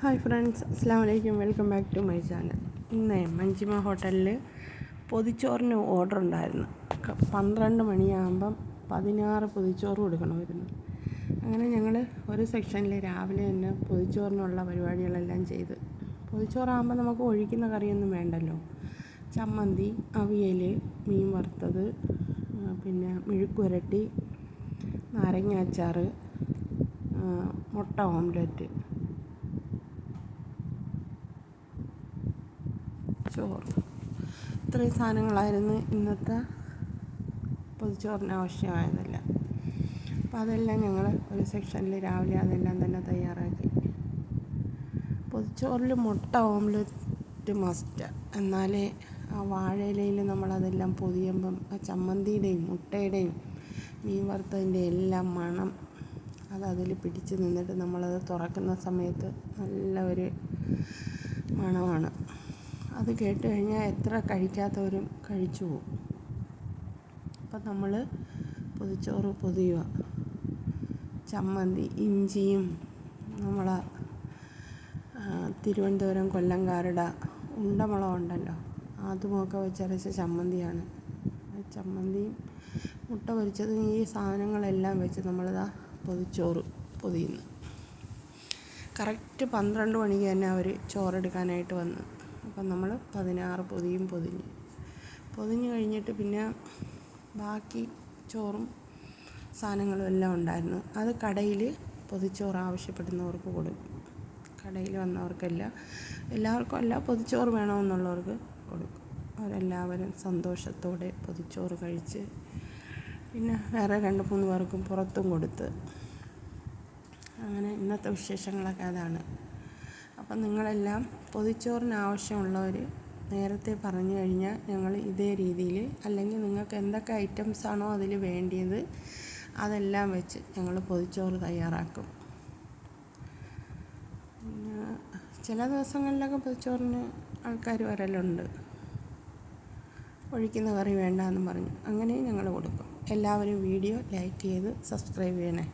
Hi friends, അസ്സാം വലൈക്കും. Welcome back to my channel. ഇന്ന് മഞ്ജിമ ഹോട്ടലിൽ പൊതിച്ചോറിന് ഓർഡർ ഉണ്ടായിരുന്നു. 12 മണിയാകുമ്പം 16 പൊതിച്ചോറ് കൊടുക്കണമായിരുന്നു. അങ്ങനെ ഞങ്ങൾ ഒരു സെക്ഷനിൽ രാവിലെ തന്നെ പൊതിച്ചോറിനുള്ള പരിപാടികളെല്ലാം ചെയ്ത്, പൊതിച്ചോറാകുമ്പോൾ നമുക്ക് ഒഴിക്കുന്ന കറിയൊന്നും വേണ്ടല്ലോ. ചമ്മന്തി, അവിയൽ, മീൻ വറുത്തത്, പിന്നെ മെഴുക്കുവരട്ടി, നാരങ്ങ അച്ചാർ, മുട്ട ഓംലെറ്റ്, ചോറ്, ഇത്രയും സാധനങ്ങളായിരുന്നു ഇന്നത്തെ പൊതിച്ചോറിന് ആവശ്യമായതല്ല. അപ്പോൾ അതെല്ലാം ഞങ്ങൾ ഒരു സെക്ഷനിൽ രാവിലെ അതെല്ലാം തന്നെ തയ്യാറാക്കി. പൊതിച്ചോറിൽ മുട്ട ഓംലെറ്റ് മസ്റ്റ്, എന്നാലേ ആ വാഴയിലയിൽ നമ്മളതെല്ലാം പൊതിയുമ്പം ആ ചമ്മന്തിയുടെയും മുട്ടയുടെയും മീൻ വറുത്തതിൻ്റെ എല്ലാം മണം അതിൽ പിടിച്ച് നിന്നിട്ട് നമ്മളത് തുറക്കുന്ന സമയത്ത് നല്ല ഒരു മണമാണ്. അത് കേട്ട് കഴിഞ്ഞാൽ എത്ര കഴിക്കാത്തവരും കഴിച്ചു പോകും. അപ്പം നമ്മൾ പൊതിച്ചോറ് പൊതിയുക. ചമ്മന്തി, ഇഞ്ചിയും നമ്മളെ തിരുവനന്തപുരം കൊല്ലംകാരുടെ ഉണ്ടമുളക് ഉണ്ടല്ലോ, അതുമൊക്കെ വെച്ചരച്ച ചമ്മന്തിയാണ്. ചമ്മന്തിയും മുട്ട പൊരിച്ചതും ഈ സാധനങ്ങളെല്ലാം വെച്ച് നമ്മളിതാ പൊതിച്ചോറ് പൊതിയുന്നു. കറക്റ്റ് 12 മണിക്ക് തന്നെ അവർ ചോറെടുക്കാനായിട്ട് വന്നു. അപ്പം നമ്മൾ 16 പൊതിഞ്ഞ് കഴിഞ്ഞിട്ട് പിന്നെ ബാക്കി ചോറും സാധനങ്ങളും എല്ലാം ഉണ്ടായിരുന്നു. അത് കടയിൽ പൊതിച്ചോറ് ആവശ്യപ്പെടുന്നവർക്ക് കൊടുക്കും. കടയിൽ എല്ലാവർക്കും അല്ല, പൊതിച്ചോറ് വേണമെന്നുള്ളവർക്ക് കൊടുക്കും. അവരെല്ലാവരും സന്തോഷത്തോടെ പൊതിച്ചോറ് കഴിച്ച് പിന്നെ വേറെ 2-3 പേർക്കും പുറത്തും കൊടുത്ത്. അങ്ങനെ ഇന്നത്തെ വിശേഷങ്ങളൊക്കെ അതാണ്. അപ്പം നിങ്ങളെല്ലാം പൊതിച്ചോറിന് ആവശ്യമുള്ളവർ നേരത്തെ പറഞ്ഞു കഴിഞ്ഞാൽ ഞങ്ങൾ ഇതേ രീതിയിൽ, അല്ലെങ്കിൽ നിങ്ങൾക്ക് എന്തൊക്കെ ഐറ്റംസാണോ അതിൽ വേണ്ടിയത് അതെല്ലാം വെച്ച് ഞങ്ങൾ പൊതിച്ചോറ് തയ്യാറാക്കും. പിന്നെ ചില ദിവസങ്ങളിലൊക്കെ പൊതിച്ചോറിന് ആൾക്കാർ വരലുണ്ട്, ഒഴിക്കുന്ന കറി വേണ്ടാന്നും പറഞ്ഞു. അങ്ങനെയും ഞങ്ങൾ കൊടുക്കും. എല്ലാവരും വീഡിയോ ലൈക്ക് ചെയ്ത് സബ്സ്ക്രൈബ് ചെയ്യണേ.